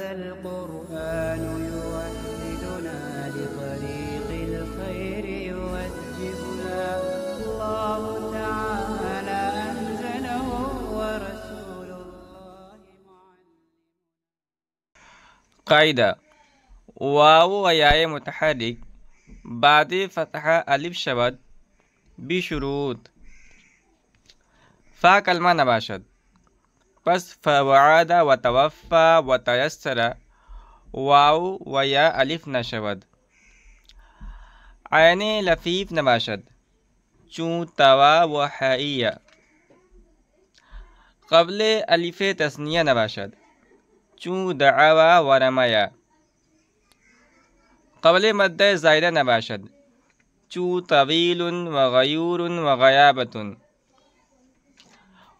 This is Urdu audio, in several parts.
هذا القرآن يوحدنا لطريق الخير يوجهنا الله تعالى أنزله ورسول الله معلم. قاعدہ واو و یائے متحرک بعد فتحہ الف شود بشروط فا کلمہ نباشد پس فوعد و توفا و تیسر واو و یا الف نشود عین لفیف نباشد چون توا و حائیہ قبل الف تثنیہ نباشد چون دعوا و رمیا قبل مد زائدہ نباشد چو طویل و غیور و غیابۃ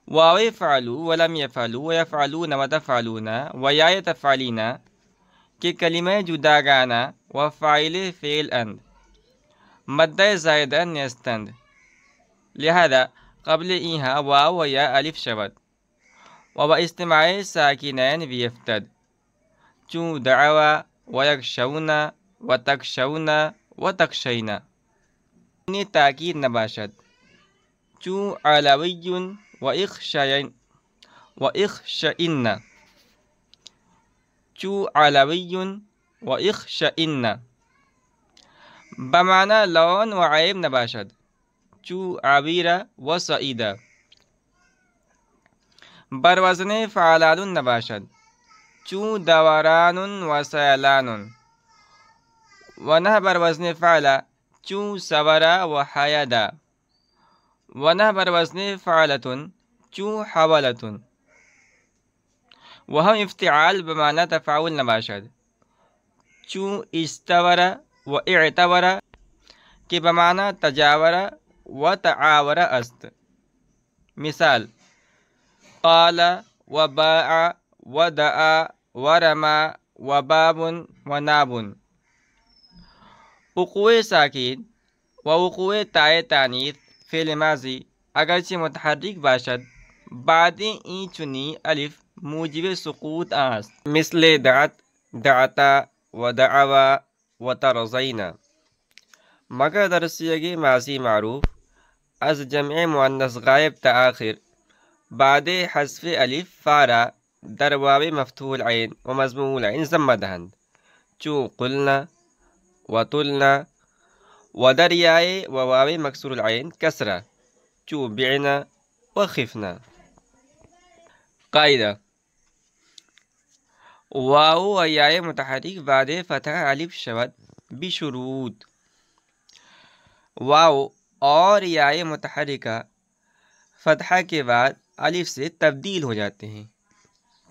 واو فعلوا ولم یفعلوا و یفعلون و تفعلون و یا تفعلین کہ کلمہ جداگانہ و فاعل فعل اند مد زائدہ نیستند لہذا قبل ایہا واو و یا الف شود و اجتماع ساکنین بیفتد چون دعوا و یکشون و تکشون و تکشین تاکید نباشد چون علوی و اخشین چون علوی و اخشین بمعنی لون و عیب نباشد چون عبیر و سعیدہ بروزن فعلان نباشد چون دوران و سیلان و نہ بروزن فعلا چون سورا و حیدا و نہ بروزن فعلتن چون حولتن و ہم افتعال بمعنی تفاعل نباشد چون استور و اعتبر کہ بمعنی تجاور و تعاور است مثال قال و باع و دعا و رما و باب و ناب وقوع ساکن و وقوع تائے تانیث فعل ماضی اگرچہ متحرک باشد بعد این چنی الف موجب سقوط است مثل دعت دعتا و دعوا و ترضینا مگر در صیغ ماضی معروف از جمع مؤنث غائب تآخر بعد حذف الف فارا در واو مفتوح العین و مضموم العین ضمہ دهند چون قلنا و طلنا و دریائے و واو مکسور العین کسرہ چون بعنا و خفنا قاعدہ واو و یائے متحرک بعد فتح الف شود بشروط واو اور یائے متحرکہ فتحہ کے بعد الف سے تبدیل ہو جاتے ہیں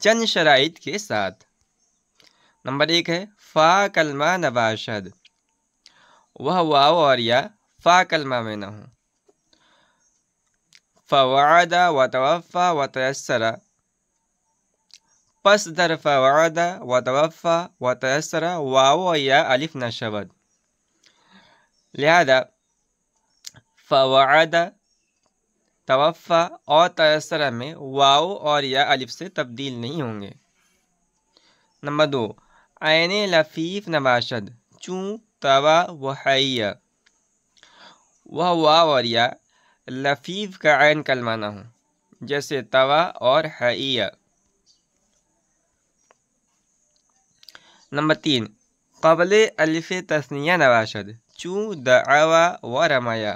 چند شرائط کے ساتھ نمبر 1 ہے فا کلمہ نباشد وہ واو اور یا فا کلمہ میں نہ ہوں فوعد و توفا و تیسر پس در فوعد و توفا و تیسر واو و یا الف نہ شود لہذا فوعد توفا اور تیسر میں واو اور یا الف سے تبدیل نہیں ہوں گے نمبر 2 عین لفیف نباشد چون توا و حیہ وہ واو اور یا لفیف کا عین کلمہ نہ ہوں جیسے توا اور حیہ نمبر 3 قبل الف تثنیہ نباشد چون دعوا و رمیا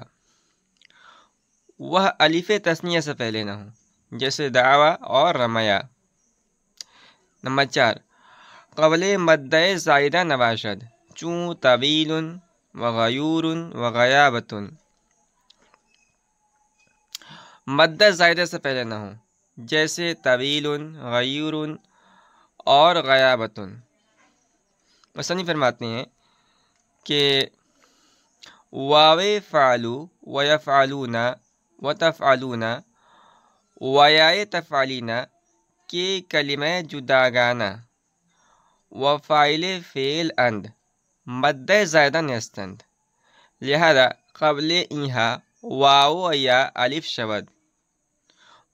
وہ الف تثنیہ سے پہلے نہ ہوں جیسے دعوا اور رمیا نمبر 4 قبل مد زائدہ نباشد چون طویل و غیور و غیابۃ مد زائدہ سے پہلے نہ ہوں جیسے طویل غیور اور غیابۃ مصنف فرماتے ہیں کہ واو فعلوا و یفعلون و تفعلون و یائے تفعلین کے کلمہ جداگانہ و فاعل فعل اند مد زائدہ نیستند لہذا قبل ایہا واو و یا الف شود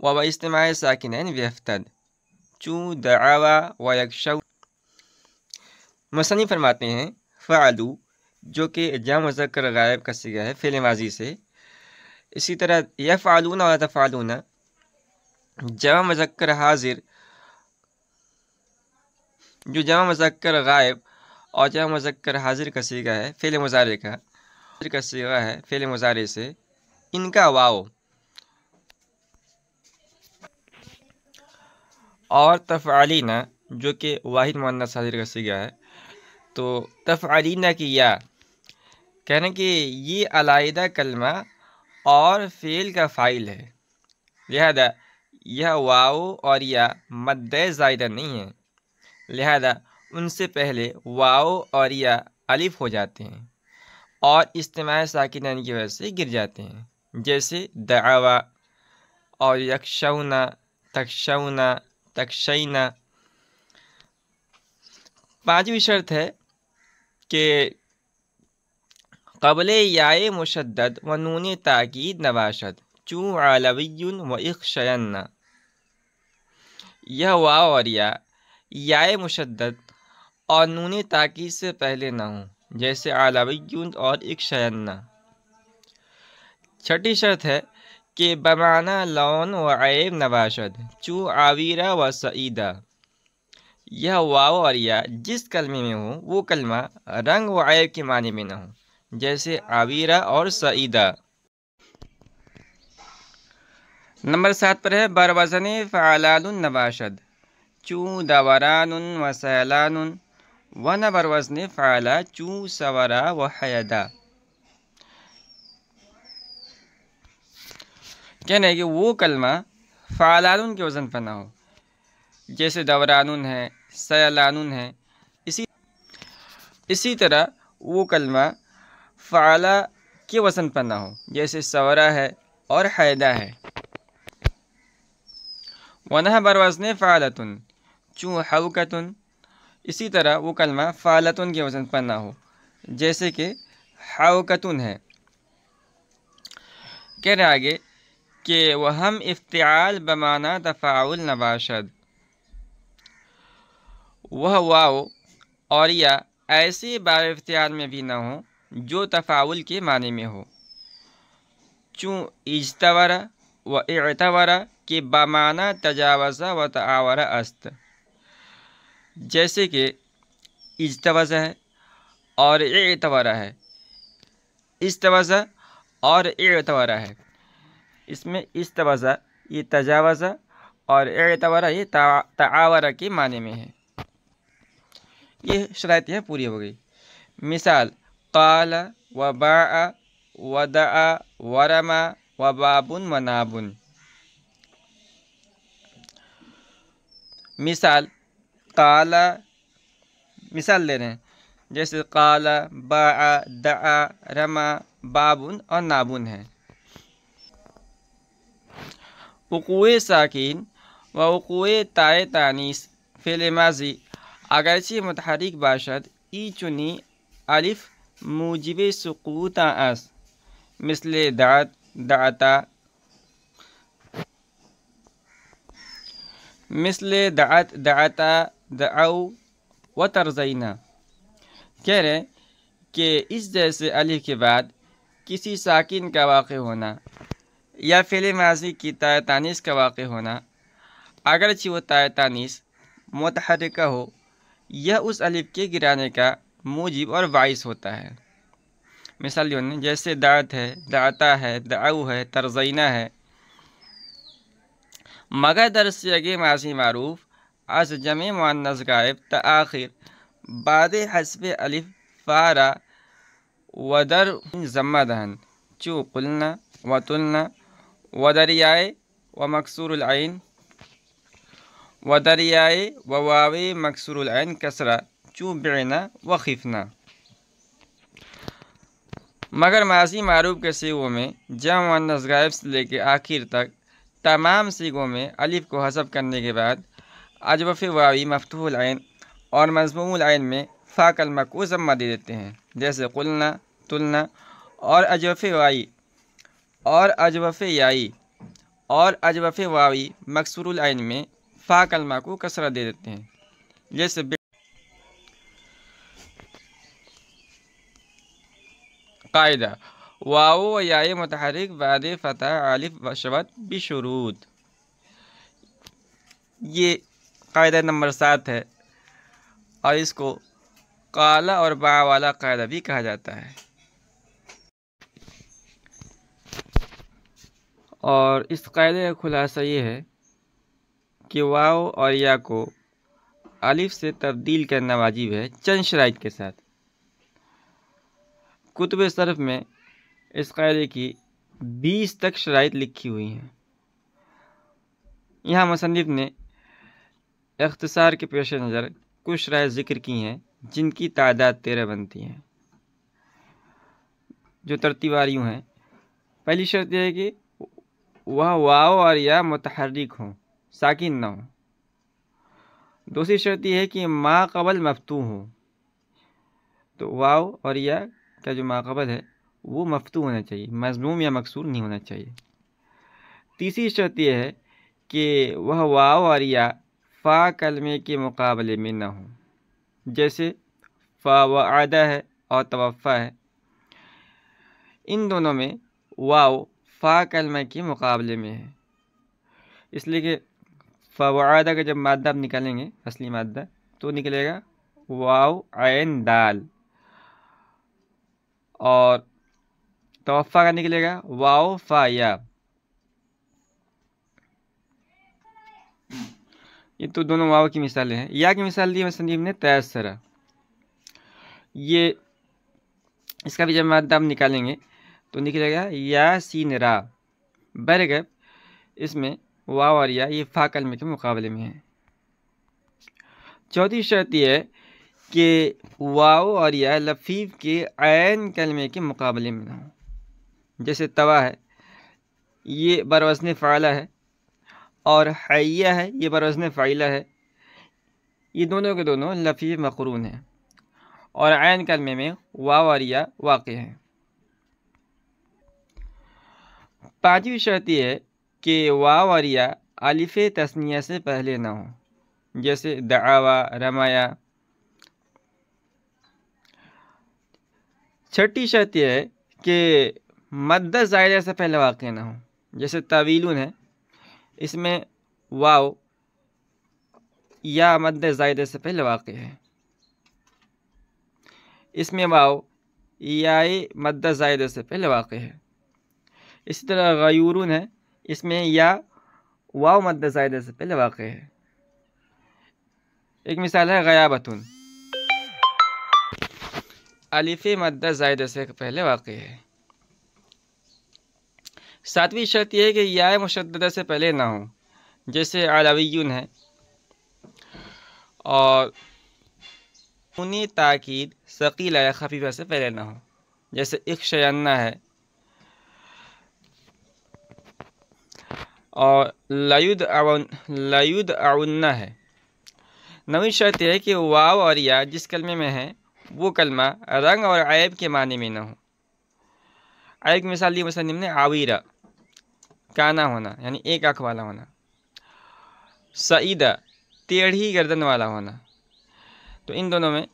و اجتماع ساکنین بیفتد چون دعوا و یکشون مصنف فرماتے ہیں فعلو جو کہ جمع مذکر غائب کا صیغہ ہے فعل ماضی سے، اسی طرح یفعلون و تفعلون جمع مذکر حاضر جو جمع مذکر غائب اور جمع مذکر حاضر کا صیغہ ہے فعل مضارع کا صیغہ ہے فعل مضارع سے، ان کا واو اور تفعلین جو کہ واحد مؤنث حاضر کا صیغہ ہے، تو تفعلین کی یا کہنا کہ یہ علیحدہ کلمہ اور فعل کا فاعل ہے، لہذا یہ واو اور یا مد زائدہ نہیں ہے، لہذا ان سے پہلے واو اور یا الف ہو جاتے ہیں اور اجتماع ساکنین کی وجہ سے گر جاتے ہیں، جیسے دعوا اور یکشونا، تکشونا، تکشینا۔ پانچویں شرط ہے کہ قبل یائے مشدد و نون تاکید نباشد چوں علوی و اخشین، یہ واو اور یا یائے مشدد اور نون تاکید سے پہلے نہ ہوں، جیسے علوی اور اخشین۔ چھٹی شرط ہے کہ بمعنی لون و عیب نباشد چوں عاویرہ و سعیدہ، یہ واو اور یا جس کلمے میں ہو وہ کلمہ رنگ و عیب کے معنی میں نہ ہو، جیسے عاویرہ اور سعیدہ۔ نمبر 7 پر ہے بروزن فعلان نباشد چوں دوران و سیلان و نہ بروزن فعلا چوں سورا و حیدا، کہنا ہے کہ وہ کلمہ فعلان کے وزن پر نہ ہو، جیسے دوران ہے، سیلان ہے، اسی طرح وہ کلمہ فعلا کے وزن پر نہ ہو، جیسے سورا ہے اور حیدہ ہے۔ وَنَهَ بَرْوَزْنِ فَعَلَةٌ چوں حوکتن، اسی طرح وہ کلمہ فعلتن کے وزن پر نہ ہو، جیسے کہ حوکتن ہے۔ کہہ رہے آگے کہ وہم افتعال بمعنی تفاعل نباشد، وہ واو اور یا ایسے باب افتعال میں بھی نہ ہو جو تفاعل کے معنی میں ہو، چوں اجتورا و اعتورا کے بمعنی تجاوزہ و تعاورہ است، جیسے کہ اجتوزہ ہے اور اعتورہ ہے، اجتوزہ اور اعتورہ ہے، اس میں اجتوزہ یہ تجاوزہ اور اعتورہ یہ تعاورہ کے معنی میں ہے۔ یہ شرائط یہ پوری ہو گئی۔ مثال قال و باع و دعا و رما و باب و ناب، مثال قال، مثال لے رہے ہیں جیسے قال، باع، دعا، رما، باب اور نابن ہے۔ وقوع ساکن و وقوع تائے تانیث فعل ماضی اگرچہ متحرک باشد ای چنی الف موجب سقوط است، مثل دعت، دعتا، مثل دعت، دعتا، دعو و ترزینا۔ کہہ رہے کہ اس جیسے الف کے بعد کسی ساکن کا واقع ہونا یا فعل ماضی کی تائے تانیث کا واقع ہونا، اگرچہ وہ تائے تانیث متحرکہ ہو، یہ اس الف کے گرانے کا موجب اور باعث ہوتا ہے۔ مثال جیسے دعت ہے، دعتا ہے، دعو ہے، ترزینا ہے، مگر در صیغ ماضی معروف از جمع مؤنث غائب تآخر بعد حذف الف فارا و در ضمہ دہن چو قلنا و تلنا و دریائے و مکسور العین و دریائے و واو مکسور العین کسرہ چو بعنا و خفنا۔ مگر ماضی معروف کے صیغوں میں جمع مؤنث غائب سے لے کے آخر تک تمام صیغوں میں الف کو حذف کرنے کے بعد اجوف واوی مفتوح العین اور مضموم العین میں فا کلمہ کو ضمہ دے دیتے ہیں، جیسے قلنا، تلنا، اور اجوف وائی اور اجوف یائی اور اجوف واوی مکسور العین میں فا کلمہ کو کسرہ دے دیتے ہیں، جیسے قاعدہ واو و یا متحرک بعد فتح الف و شبت بشروط. یہ قاعدہ نمبر 7 ہے اور اس کو قالا اور با والا قاعدہ بھی کہا جاتا ہے. اور اس قاعدے کا خلاصہ یہ ہے کہ واو اور یا کو الف سے تبدیل کرنا واجب ہے چند شرائط کے ساتھ. کتب صرف میں اس قاعدے کی 20 تک شرائط لکھی ہوئی ہیں. یہاں مصنف نے اختصار کے پیش نظر کچھ شرائط ذکر کی ہیں جن کی تعداد 13 بنتی ہیں، جو ترتیبوار یوں ہیں. پہلی شرط یہ ہے کہ وہ واو اور یا متحرک ہوں، ساکن نہ ہوں. دوسری شرط یہ ہے کہ ما قبل مفتوح ہو، تو واو اور یا کا جو ما قبل ہے وہ مفتوح ہونا چاہیے، مضموم یا مکسور نہیں ہونا چاہیے. تیسری شرط یہ ہے کہ وہ واو اور یا فا کلمے کے مقابلے میں نہ ہوں، جیسے فا وعدہ ہے اور توفع ہے. ان دونوں میں واو فا کلمہ کے مقابلے میں ہے، اس لیے کہ فا وعدہ کا جب مادہ آپ نکالیں گے اصلی مادہ تو نکلے گا واو عین دال، اور توفع کا نکلے گا واو فا یا. یہ تو دونوں واو کی مثالیں ہیں. یا کی مثال دی مصنف نے تیسرا، یہ اس کا بھی جب مادہ ہم نکالیں گے تو نکلے گا یا سین را. برگب اس میں واو اور یا یہ فا کلمے کے مقابلے میں ہے. چوتھی شرط یہ ہے کہ واو اور یا لفیف کے عین کلمے کے مقابلے میں نہ ہو، جیسے توا ہے یہ بروزن فعلہ ہے اور حیہ ہے یہ بروزن فعیلہ ہے. یہ دونوں کے دونوں لفیف مقرون ہیں اور عین کلمے میں واو اور یا واقع ہیں. پانچویں شرط یہ ہے کہ واو اور یا الف تثنیہ سے پہلے نہ ہوں، جیسے دعاوا، رمایا. چھٹی شرط یہ ہے کہ مد زائدہ سے پہلے واقع نہ ہوں، جیسے طویلون ہے اس میں واو یا مد زائدہ سے پہلے واقع ہے، اس میں واو یا مد زائدہ سے پہلے واقع ہے. اسی طرح غیورون ہے اس میں یا واو مد زائدہ سے پہلے واقع ہے. ایک مثال ہے غیابتن، الف مد زائدہ سے پہلے واقع ہے. ساتویں شرط یہ ہے کہ یا مشددہ سے پہلے نہ ہو، جیسے علویون ہے، اور نون تاکید ثقیلہ یا خفیفہ سے پہلے نہ ہو، جیسے اخشینہ ہے، اور لیدعون ہے. نویں شرط یہ ہے کہ واو اور یا جس کلمے میں ہے وہ کلمہ رنگ اور عیب کے معنی میں نہ ہو. عیب کی مثال دی مصنف نے عویرہ، کانا ہونا یعنی ایک آنکھ والا ہونا. سعیدہ، ٹیڑھی گردن والا ہونا. تو ان دونوں میں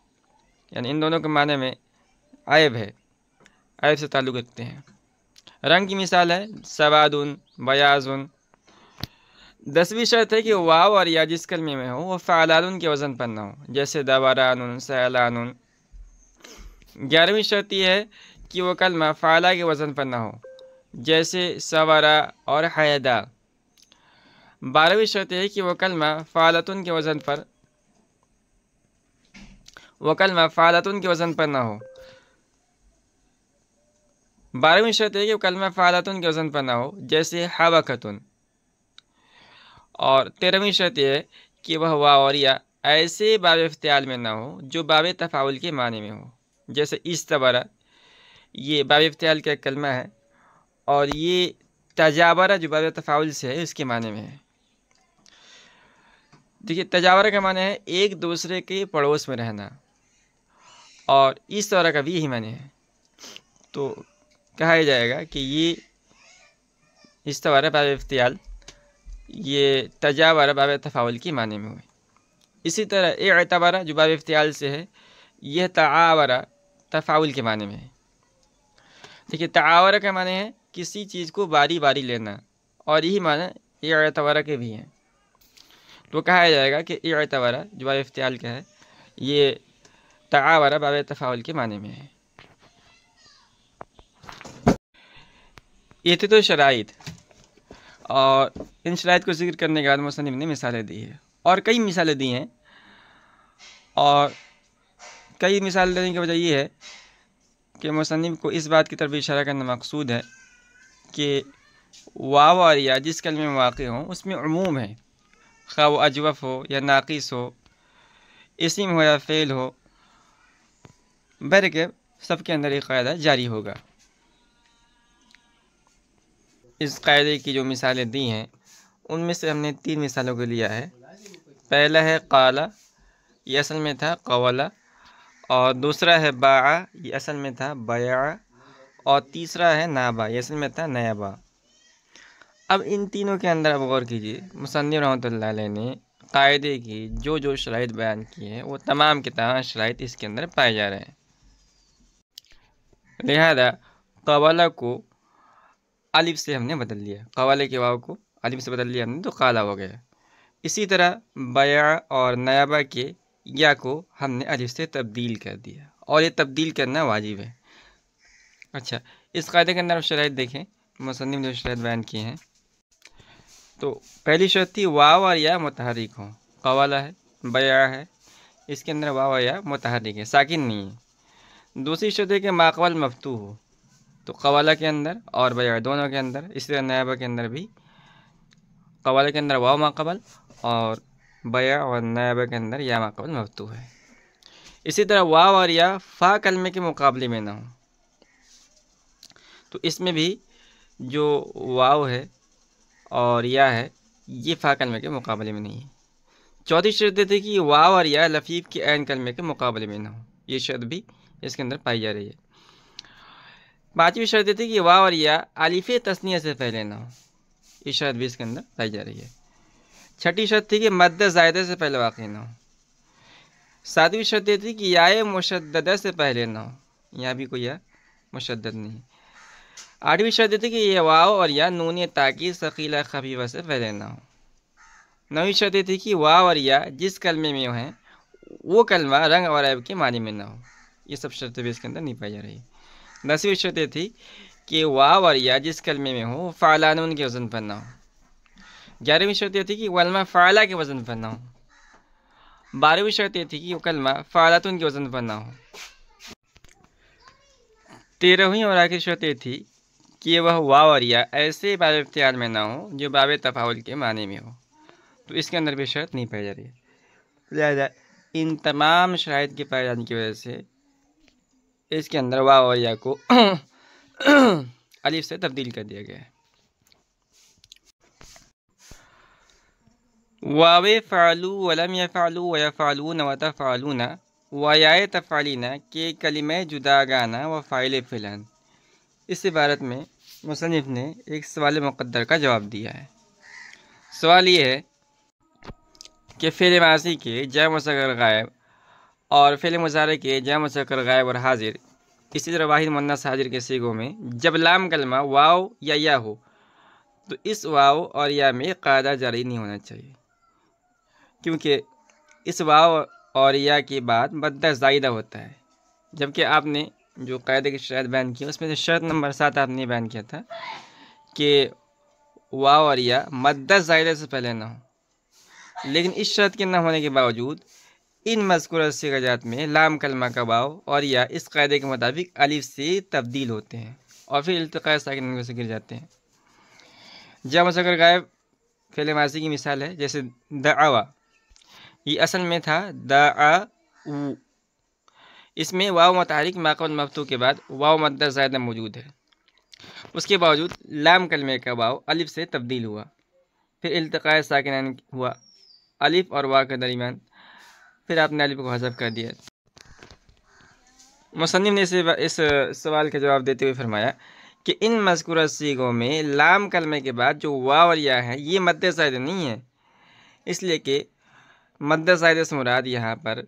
یعنی ان دونوں کے معنی میں عیب ہے، عیب سے تعلق رکھتے ہیں. رنگ کی مثال ہے سوادن، بیاضن. 10ویں شرط ہے کہ واو اور یا جس کلمے میں ہو وہ فعلان کے وزن پر نہ ہو، جیسے دوران، سیلان. 11ویں شرط یہ ہے کہ وہ کلمہ فعلہ کے وزن پر نہ ہو، جیسے سورا اور حیدہ. 12ویں شرط یہ ہے کہ وہ کلمہ فعلتن کے وزن پر نہ ہو. 12ویں شرط ہے کہ وہ کلمہ فعلتن کے وزن پر نہ ہو، جیسے حوکتن. اور 13ویں شرط یہ ہے کہ وہ واو اور یا ایسے باب افتعال میں نہ ہو جو باب تفاعل کے معنی میں ہو، جیسے استبرا، یہ باب افتعال کا ایک کلمہ ہے، اور یہ تجابرہ جو باب تفاعل سے ہے اس کے معنی میں ہے. دیکھیے تجاورہ کا معنی ہے ایک دوسرے کے پڑوس میں رہنا، اور اس طرح کا بھی یہی معنی ہے. تو کہا جائے گا کہ یہ استوارہ باب افتعال یہ تجاورہ باب تفاعل کی معنی میں ہوئے. اسی طرح اعتبارہ جو باب افتعال سے ہے یہ تعاورہ تفاعل کے معنی میں ہے. دیکھیے تعاورہ کا معنی ہے کسی چیز کو باری باری لینا، اور یہی معنی اعتبارہ کے بھی ہیں۔ تو کہا جائے گا کہ اعتبارہ جو باب افتعال کا ہے یہ تعاورہ باب تفاعل کے معنی میں ہے۔ یہ تھے تو شرائط، اور ان شرائط کو ذکر کرنے کے بعد مصنف نے مثالیں دی ہے، اور کئی مثالیں دی ہیں، اور کئی مثال دینے کی وجہ یہ ہے کہ مصنف کو اس بات کی طرف اشارہ کرنا مقصود ہے کہ واو اور یا جس کلمے میں واقع ہوں اس میں عموم ہے، خواہ وہ اجوف ہو یا ناقص ہو، اسم ہو یا فعل ہو، بہرکیف سب کے اندر ایک قاعدہ جاری ہوگا۔ اس قاعدے کی جو مثالیں دی ہیں ان میں سے ہم نے 3 مثالوں کو لیا ہے۔ پہلا ہے قالا، یہ اصل میں تھا قولا، اور دوسرا ہے باع، یہ اصل میں تھا بیع، اور تیسرا ہے نابا، یہ اصل میں تھا نیابا۔ اب ان تینوں کے اندر اب غور کیجیے، مصنف رحمۃ اللہ علیہ نے قاعدے کی جو شرائط بیان کی ہیں وہ تمام کے تمام شرائط اس کے اندر پائے جا رہے ہیں۔ لہذا قولا کو الف سے ہم نے بدل لیا، قوالے کے واو کو الف سے بدل لیا ہم نے تو قالا ہو گیا۔ اسی طرح بیع اور نیابہ کے یا کو ہم نے الف سے تبدیل کر دیا، اور یہ تبدیل کرنا واجب ہے۔ اچھا، اس قاعدے کے اندر شرائط دیکھیں، مصنف نے جو شرائط بیان کی ہیں، تو پہلی شرط تھی واو اور یا متحرک ہوں، قوالا ہے، بیع ہے، اس کے اندر واو اور یا متحرک ہے، ساکن نہیں ہے۔ دوسری شرط ہے کہ ماقبل مفتوح ہو، تو قوالا کے اندر اور بیع دونوں کے اندر، اسی طرح نیابہ کے اندر بھی قوالا کے اندر واو ماقبل اور بیع اور نیابہ کے اندر یا ماقبل مفتوح ہے۔ اسی طرح واو اور یا فا کلمے کے مقابلے میں نہ ہو، تو اس میں بھی جو واو ہے اور یا ہے یہ فا کلمے کے مقابلے میں نہیں ہے۔ چوتھی شرط تھی کہ واو اور یا لفیف کے عین کلمے کے مقابلے میں نہ ہو، یہ شرط بھی اس کے اندر پائی جا رہی ہے۔ پانچویں شرط تھی کہ واو اور یا الف تثنیہ سے پہلے نہ ہو، یہ شرط بھی اس کے اندر پائی جا رہی ہے۔ چھٹی شرط تھی کہ مد زائدہ سے پہلے واقع نہ ہو۔ ساتویں شرط یہ تھی کہ یا مشددہ سے پہلے نہ ہو، یہاں بھی کوئی یا مشدد نہیں۔ آٹھویں شرط یہ تھی کہ یہ واو اور یا نون تاکید ثقیلہ خفیفہ سے پہلے نہ ہو۔ نویں شرط یہ تھی کہ واو اور یا جس کلمے میں ہیں وہ کلمہ رنگ اور عیب کے معنی میں نہ ہو، یہ سب شرطیں بھی اس کے اندر نہیں پائی جا رہی۔ 10ویں شرط یہ تھی کہ واو اور یا جس کلمے میں ہو فعلانون کے وزن پر نہ ہو۔ 11ویں شرط یہ تھی کہ کلمہ فعلہ کے وزن پر نہ ہو۔ 12ویں شرط یہ تھی کہ وہ کلمہ فعلاتن کے وزن پر نہ ہو۔ 13ویں اور آخری شرط یہ تھی کہ وہ واو اور یا ایسے باب افتعال میں نہ ہو جو باب تفاعل کے معنی میں ہو، تو اس کے اندر بھی شرط نہیں پائی جا رہی ہے۔ لہذا ان تمام شرائط کے پائے جانے کی وجہ سے اس کے اندر واو اور یا کو الف سے تبدیل کر دیا گیا ہے۔ واو فعلوا ولم يفعلوا ويفعلون وتفعلون ویا تفعلین کے کلمہ جداگانہ و فاعل فعلن، اس عبارت میں مصنف نے ایک سوال مقدر کا جواب دیا ہے۔ سوال یہ ہے کہ فعل ماضی کے جمع مذکر غائب اور فعل مضارع کے جمع مذکر غائب اور حاضر، اسی طرح واحد مؤنث حاضر کے صیغوں میں جب لام کلمہ واو یا ہو تو اس واو اور یا میں قاعدہ جاری نہیں ہونا چاہیے، کیونکہ اس واو اور یا کے بعد مدہ زائدہ ہوتا ہے، جبکہ آپ نے جو قاعدے کی شرط بیان کی اس میں سے شرط نمبر 7 آپ نے بیان کیا تھا کہ واو اور یا مدہ زائدہ سے پہلے نہ ہو، لیکن اس شرط کے نہ ہونے کے باوجود ان مذکورہ صیغہ جات میں لام کلمہ کا واو اور یا اس قاعدے کے مطابق الف سے تبدیل ہوتے ہیں اور پھر التقاء ساکنین سے گر جاتے ہیں۔ جمع مذکر غائب فعل ماضی کی مثال ہے، جیسے دعوا، یہ اصل میں تھا دعاؤ، اس میں واو متحرک ما قبل مفتوح کے بعد واو مدہ زائدہ موجود ہے، اس کے باوجود لام کلمے کا واو الف سے تبدیل ہوا، پھر التقاء ساکنین ہوا الف اور واو کے درمیان، پھر آپ نے الف کو حذف کر دیا۔ مصنف نے اس سوال کا جواب دیتے ہوئے فرمایا کہ ان مذکورہ صیغوں میں لام کلمے کے بعد جو واو اور یا ہے یہ مدہ زائدہ نہیں ہے، اس لیے کہ مدہ زائدہ سے مراد یہاں پر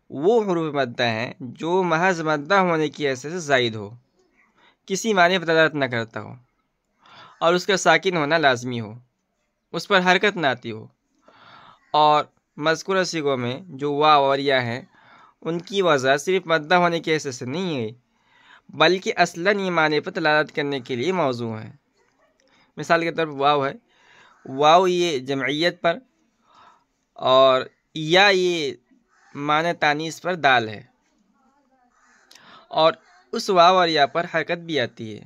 وہ حروف مدہ ہیں جو محض مدہ ہونے کی حیثیت سے زائد ہو، کسی معنی پر دلالت نہ کرتا ہو اور اس کا ساکن ہونا لازمی ہو، اس پر حرکت نہ آتی ہو، اور مذکورہ صیغوں میں جو واو اور یا ہیں ان کی وضع صرف مدہ ہونے کی حیثیت سے نہیں ہے، بلکہ اصلاً یہ معنی پر دلالت کرنے کے لیے موضوع ہیں۔ مثال کے طور پر واو ہے، واو یہ جمعیت پر، اور یا یہ معنی تانیث پر دال ہے، اور اس واو اور یا پر حرکت بھی آتی ہے۔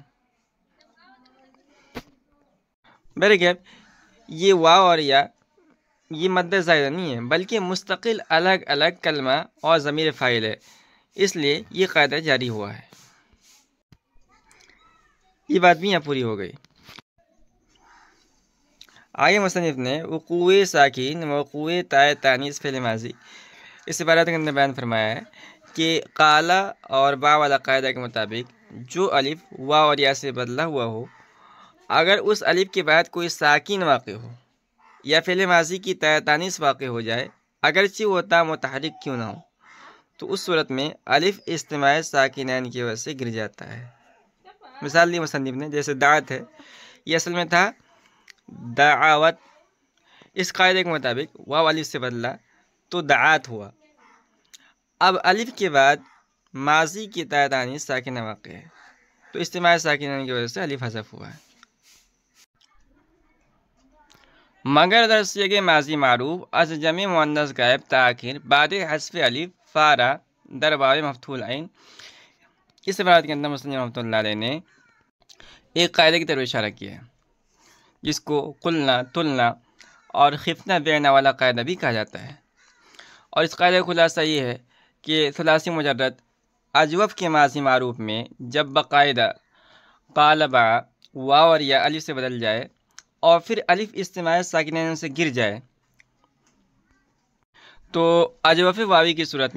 بہرکیف یہ واو اور یا یہ مد زائدہ نہیں ہے، بلکہ مستقل الگ الگ کلمہ اور ضمیر فاعل ہے، اس لیے یہ قاعدہ جاری ہوا ہے۔ یہ بات بھی یہاں پوری ہو گئی۔ آگے مصنف نے وقوع ساکن وقوع تائے تانیث فعل ماضی اس عبارت کے اندر بیان فرمایا ہے کہ قالا اور با والا قاعدہ کے مطابق جو الف واو اور یا سے بدلا ہوا ہو، اگر اس الف کے بعد کوئی ساکن واقع ہو یا فعل ماضی کی تائے تانیث واقع ہو جائے، اگرچہ وہ تا متحرک کیوں نہ ہو، تو اس صورت میں الف اجتماع ساکنین کی وجہ سے گر جاتا ہے۔ مثال دی مصنف نے، جیسے دعوت ہے، یہ اصل میں تھا دعوت، اس قاعدے کے مطابق واو الف سے بدلا تو دعات ہوا۔ اب الف کے بعد ماضی کی تائے تانیث ساکنہ واقع ہے، تو اجتماع ساکنین کی وجہ سے الف حذف ہوا ہے۔ مگر در صیغہ ماضی معروف از جمع مؤنث غائب تاخیر بعد حذف الف فارا در باب مفتوح العین، اس عبارت کے اندر مصنف رحمۃ اللہ علیہ نے ایک قاعدے کی طرف اشارہ کیا ہے، جس کو قلنا، تلنا اور خفنا بینا والا قاعدہ بھی کہا جاتا ہے۔ اور اس قاعدے کا خلاصہ یہ ہے کہ ثلاثی مجرد اجوف کے ماضی معروف میں جب باقاعدہ قالبا واو اور یا الف سے بدل جائے اور پھر الف اجتماع ساکنین سے گر جائے، تو اجوف واوی کی صورت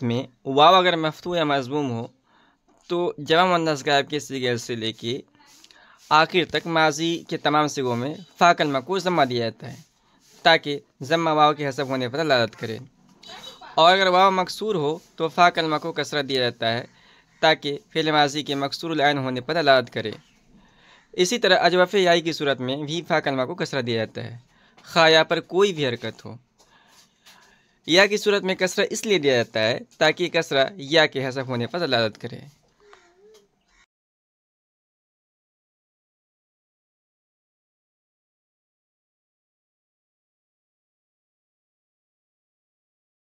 میں واو اگر مفتوح یا مضموم ہو تو جمع مؤنث غائب کے صیغے سے لے کے آخر تک ماضی کے تمام صیغوں میں فا کلمہ کو ضمہ دیا جاتا ہے تاکہ ضمہ واو کے حذف ہونے پر دلالت کرے، اور اگر واو مکسور ہو تو فا کلمہ کو کسرہ دیا جاتا ہے تاکہ فعل ماضی کے مکسور العین ہونے پر دلالت کرے۔ اسی طرح اجوف یائی کی صورت میں بھی فا کلمہ کو کسرہ دیا جاتا ہے، خواہ یا پر کوئی بھی حرکت ہو۔ یا کی صورت میں کسرہ اس لیے دیا جاتا ہے تاکہ کسرہ یا کے حذف ہونے پر دلالت کرے۔